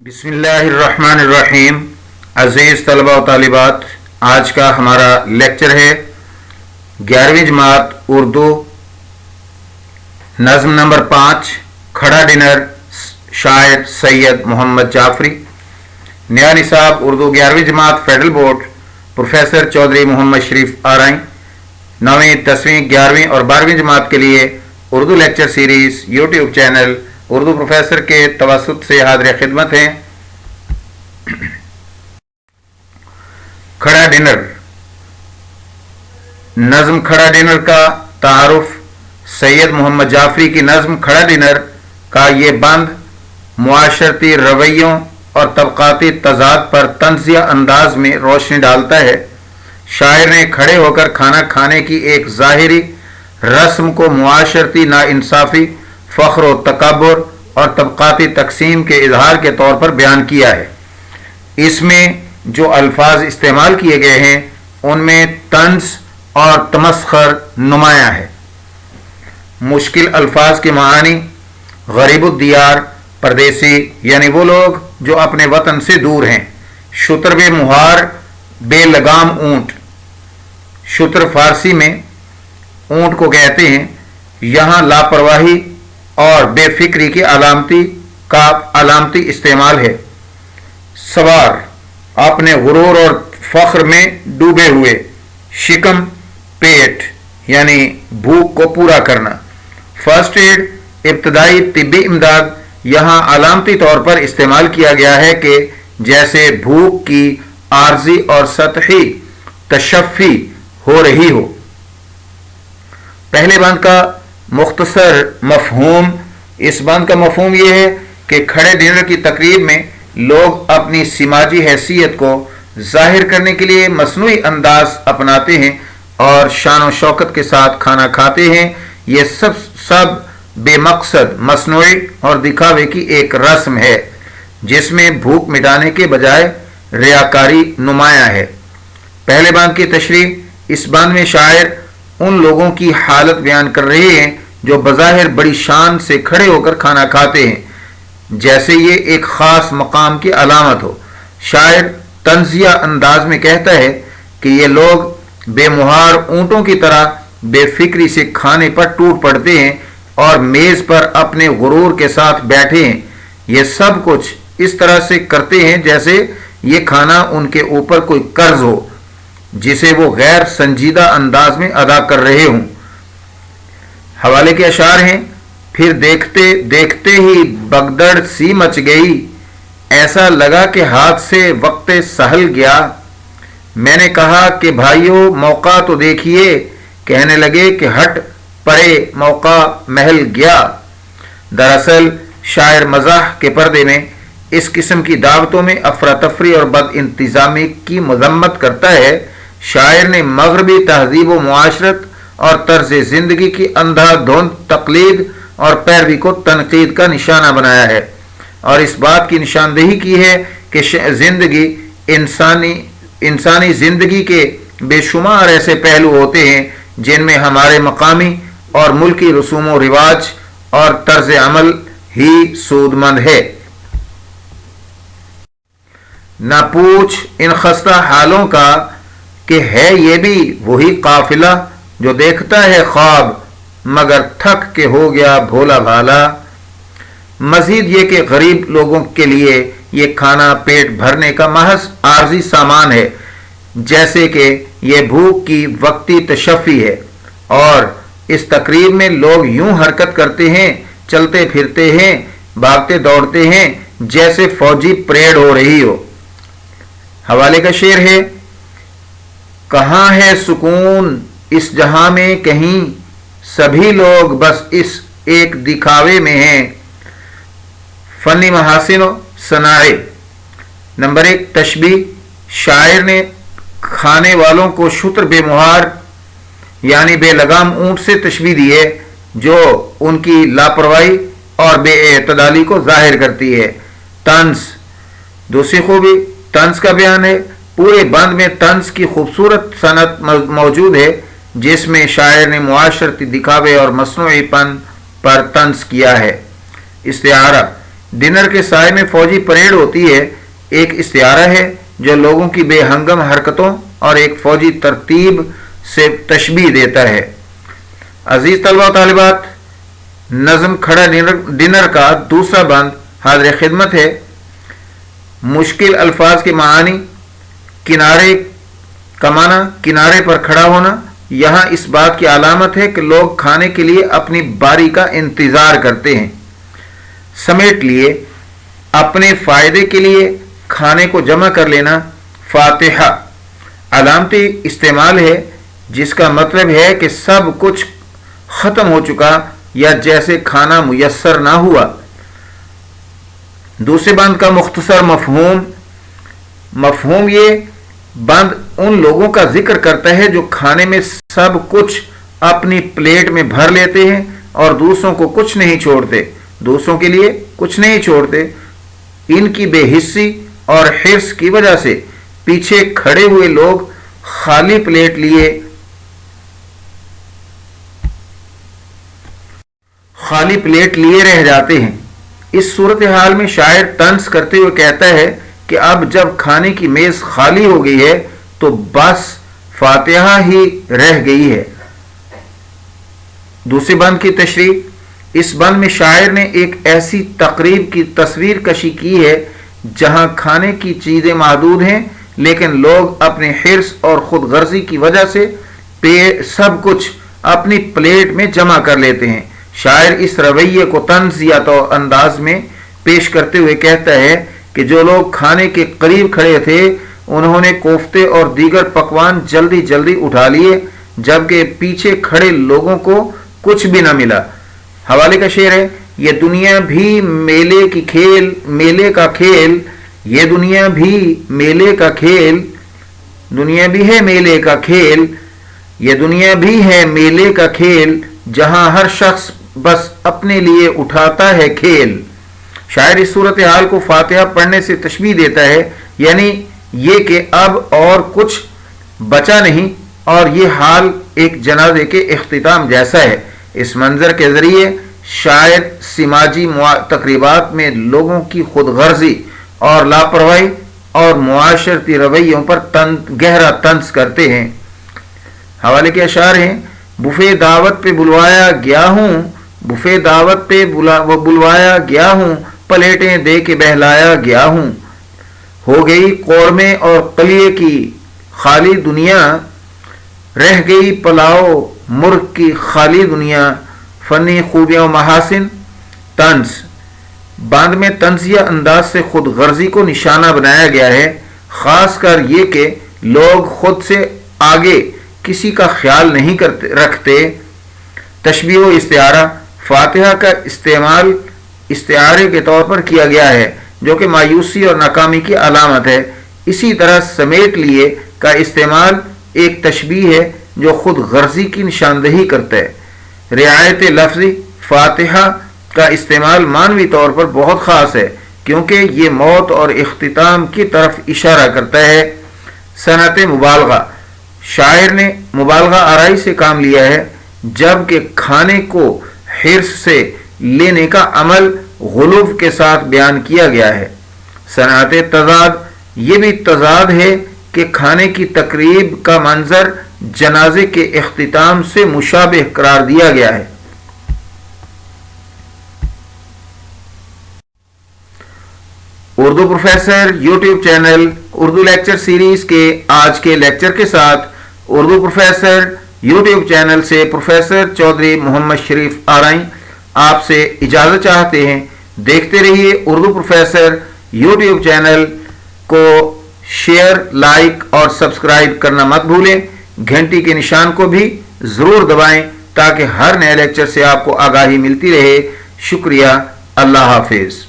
بسم اللہ الرحمن الرحیم۔ عزیز طلبہ و طالبات، آج کا ہمارا لیکچر ہے 11ویں جماعت اردو، نظم نمبر 5، کھڑا ڈنر، شاعر سید محمد جعفری۔ نیا نصاب اردو 11ویں جماعت فیڈرل بورڈ، پروفیسر چودھری محمد شریف آرائیں۔ 9ویں، 10ویں، 11ویں اور 12ویں جماعت کے لیے Urdu lecture series YouTube channel Urdu professor کے توسط سے حاضر خدمت ہیں۔ کھڑا ڈنر، نظم کھڑا ڈنر کا تعارف۔ سید محمد جعفری کی نظم کھڑا ڈنر کا یہ بند معاشرتی رویوں اور طبقاتی تضاد پر طنزیہ انداز میں روشنی ڈالتا ہے۔ شاعر نے کھڑے ہو کر کھانا کھانے کی ایک ظاہری رسم کو معاشرتی ناانصافی، فخر و تکبر اور طبقاتی تقسیم کے اظہار کے طور پر بیان کیا ہے۔ اس میں جو الفاظ استعمال کیے گئے ہیں ان میں طنز اور تمسخر نمایاں ہے۔ مشکل الفاظ کے معنی: غریب الدیار، پردیسی یعنی وہ لوگ جو اپنے وطن سے دور ہیں۔ شتر بے مہار، بے لگام اونٹ۔ شتر فارسی میں اونٹ کو کہتے ہیں۔ یہاں لاپرواہی اور بے فکری کی علامتی استعمال ہے۔ سوار، اپنے غرور اور فخر میں ڈوبے ہوئے۔ شکم، پیٹ یعنی بھوک کو پورا کرنا۔ فرسٹ ایڈ، ابتدائی طبی امداد، یہاں علامتی طور پر استعمال کیا گیا ہے کہ جیسے بھوک کی عارضی اور سطحی تشفی ہو رہی ہو۔ پہلے بند کا مختصر مفہوم: اس بند کا مفہوم یہ ہے کہ کھڑے ڈنر کی تقریب میں لوگ اپنی سماجی حیثیت کو ظاہر کرنے کے لیے مصنوعی انداز اپناتے ہیں اور شان و شوکت کے ساتھ کھانا کھاتے ہیں۔ یہ سب بے مقصد، مصنوعی اور دکھاوے کی ایک رسم ہے جس میں بھوک مٹانے کے بجائے ریاکاری نمایاں ہے۔ پہلے بند کی تشریح: اس بند میں شاعر ان لوگوں کی حالت بیان کر رہے ہیں جو بظاہر بڑی شان سے کھڑے ہو کر کھانا کھاتے ہیں، جیسے یہ ایک خاص مقام کی علامت ہو۔ شاعر طنزیہ انداز میں کہتا ہے کہ یہ لوگ بے مہار اونٹوں کی طرح بے فکری سے کھانے پر ٹوٹ پڑتے ہیں اور میز پر اپنے غرور کے ساتھ بیٹھے ہیں۔ یہ سب کچھ اس طرح سے کرتے ہیں جیسے یہ کھانا ان کے اوپر کوئی قرض ہو جسے وہ غیر سنجیدہ انداز میں ادا کر رہے ہوں۔ حوالے کے اشعار ہیں: پھر دیکھتے دیکھتے ہی بگدڑ سی مچ گئی، ایسا لگا کہ ہاتھ سے وقت سہل گیا۔ میں نے کہا کہ بھائیو موقع تو دیکھیے، کہنے لگے کہ ہٹ پرے موقع محل گیا۔ دراصل شاعر مزاح کے پردے میں اس قسم کی دعوتوں میں افراتفری اور بد انتظامی کی مذمت کرتا ہے۔ شاعر نے مغربی تہذیب و معاشرت اور طرز زندگی کی اندھا دھند تقلید اور پیروی کو تنقید کا نشانہ بنایا ہے اور اس بات کی نشاندہی کی ہے کہ انسانی زندگی کے بے شمار ایسے پہلو ہوتے ہیں جن میں ہمارے مقامی اور ملکی رسوم و رواج اور طرز عمل ہی سود مند ہے۔ نہ پوچھ ان خستہ حالوں کا کہ ہے یہ بھی وہی قافلہ جو دیکھتا ہے خواب مگر تھک کے ہو گیا بھولا بھالا۔ مزید یہ کہ غریب لوگوں کے لیے یہ کھانا پیٹ بھرنے کا محض عارضی سامان ہے، جیسے کہ یہ بھوک کی وقتی تشفی ہے، اور اس تقریب میں لوگ یوں حرکت کرتے ہیں، چلتے پھرتے ہیں، بھاگتے دوڑتے ہیں جیسے فوجی پریڈ ہو رہی ہو۔ حوالے کا شعر ہے: کہاں ہے سکون اس جہاں میں کہیں، سبھی لوگ بس اس ایک دکھاوے میں ہیں۔ فنی محاسن و صنائع۔ نمبر 1، تشبیہ۔ شاعر نے کھانے والوں کو شتر بے مہار یعنی بے لگام اونٹ سے تشبیہ دی ہے جو ان کی لاپرواہی اور بے اعتدالی کو ظاہر کرتی ہے۔ طنز، دوسری خوبی طنز کا بیان ہے۔ پورے بند میں طنز کی خوبصورت صنعت موجود ہے جس میں شاعر نے معاشرتی دکھاوے اور مصنوعی پن پر طنز کیا ہے۔ استعارہ، ڈنر کے سائے میں فوجی پریڈ ہوتی ہے ایک استعارہ ہے جو لوگوں کی بے ہنگم حرکتوں اور ایک فوجی ترتیب سے تشبیہ دیتا ہے۔ عزیز طلبہ و طالبات، نظم کھڑا ڈنر کا دوسرا بند حاضر خدمت ہے۔ مشکل الفاظ کے معانی، کنارے کا معنی کنارے پر کھڑا ہونا، یہاں اس بات کی علامت ہے کہ لوگ کھانے کے لیے اپنی باری کا انتظار کرتے ہیں۔ سمیٹ لیے، اپنے فائدے کے لیے کھانے کو جمع کر لینا۔ فاتحہ علامتی استعمال ہے جس کا مطلب ہے کہ سب کچھ ختم ہو چکا یا جیسے کھانا میسر نہ ہوا۔ دوسرے بند کا مختصر مفہوم یہ بند ان لوگوں کا ذکر کرتا ہے جو کھانے میں سب کچھ اپنی پلیٹ میں بھر لیتے ہیں اور دوسروں کو کچھ نہیں چھوڑتے، دوسروں کے لیے کچھ نہیں چھوڑتے۔ ان کی بے حسی اور حرص کی وجہ سے پیچھے کھڑے ہوئے لوگ خالی پلیٹ لیے رہ جاتے ہیں۔ اس صورتحال میں شاعر طنز کرتے ہوئے کہتا ہے کہ اب جب کھانے کی میز خالی ہو گئی ہے تو بس فاتحہ ہی رہ گئی ہے۔ دوسرے بند کی تشریح، اس بند میں شاعر نے ایک ایسی تقریب کی تصویر کشی کی ہے جہاں کھانے کی چیزیں محدود ہیں لیکن لوگ اپنے حرص اور خود غرضی کی وجہ سے سب کچھ اپنی پلیٹ میں جمع کر لیتے ہیں۔ شاعر اس رویے کو طنزیہ انداز میں پیش کرتے ہوئے کہتا ہے کہ جو لوگ کھانے کے قریب کھڑے تھے انہوں نے کوفتے اور دیگر پکوان جلدی جلدی اٹھا لیے جبکہ پیچھے کھڑے لوگوں کو کچھ بھی نہ ملا۔ حوالے کا شعر ہے، یہ دنیا بھی میلے کا کھیل، یہ دنیا بھی میلے کا کھیل، دنیا بھی ہے میلے کا کھیل، یہ دنیا بھی ہے میلے کا کھیل، جہاں ہر شخص بس اپنے لیے اٹھاتا ہے کھیل۔ شاعر اس صورتحال کو فاتحہ پڑھنے سے تشبیہ دیتا ہے، یعنی یہ کہ اب اور کچھ بچا نہیں اور یہ حال ایک جنازے کے اختتام جیسا ہے۔ اس منظر کے ذریعے شاعر سماجی تقریبات میں لوگوں کی خود غرضی اور لاپرواہی اور معاشرتی رویوں پر گہرا طنز کرتے ہیں۔ حوالے کے اشعار ہیں، بفے دعوت پہ بلوایا گیا ہوں، بفے دعوت پہ بلوایا گیا ہوں، پلیٹیں دے کے بہلایا گیا ہوں، ہو گئی قورمے اور قلیے کی خالی دنیا، رہ گئی پلاؤ مرغ کی خالی دنیا، فنی خوبیاں و محاسن۔ طنز بند میں طنزیہ انداز سے خود غرضی کو نشانہ بنایا گیا ہے، خاص کر یہ کہ لوگ خود سے آگے کسی کا خیال نہیں رکھتے۔ تشبیہ و استعارہ، فاتحہ کا استعمال استعارے کے طور پر کیا گیا ہے جو کہ مایوسی اور ناکامی کی علامت ہے۔ اسی طرح سمیٹ لیے کا استعمال ایک تشبیہ ہے جو خود غرضی کی نشاندہی کرتا ہے۔ رعایت لفظی، فاتحہ کا استعمال معنوی طور پر بہت خاص ہے کیونکہ یہ موت اور اختتام کی طرف اشارہ کرتا ہے۔ صنعت مبالغہ، شاعر نے مبالغہ آرائی سے کام لیا ہے جبکہ کھانے کو حرص سے لینے کا عمل غلو کے ساتھ بیان کیا گیا ہے۔ صنعت تضاد، یہ بھی تضاد ہے کہ کھانے کی تقریب کا منظر جنازے کے اختتام سے مشابہ قرار دیا گیا ہے۔ Urdu professor YouTube channel Urdu lecture series کے آج کے لیکچر کے ساتھ اردو پروفیسر یوٹیوب چینل سے پروفیسر چودھری محمد شریف آرائی آپ سے اجازت چاہتے ہیں۔ دیکھتے رہیے اردو پروفیسر یوٹیوب چینل کو، شیئر، لائک اور سبسکرائب کرنا مت بھولیں، گھنٹی کے نشان کو بھی ضرور دبائیں تاکہ ہر نئے لیکچر سے آپ کو آگاہی ملتی رہے۔ شکریہ، اللہ حافظ۔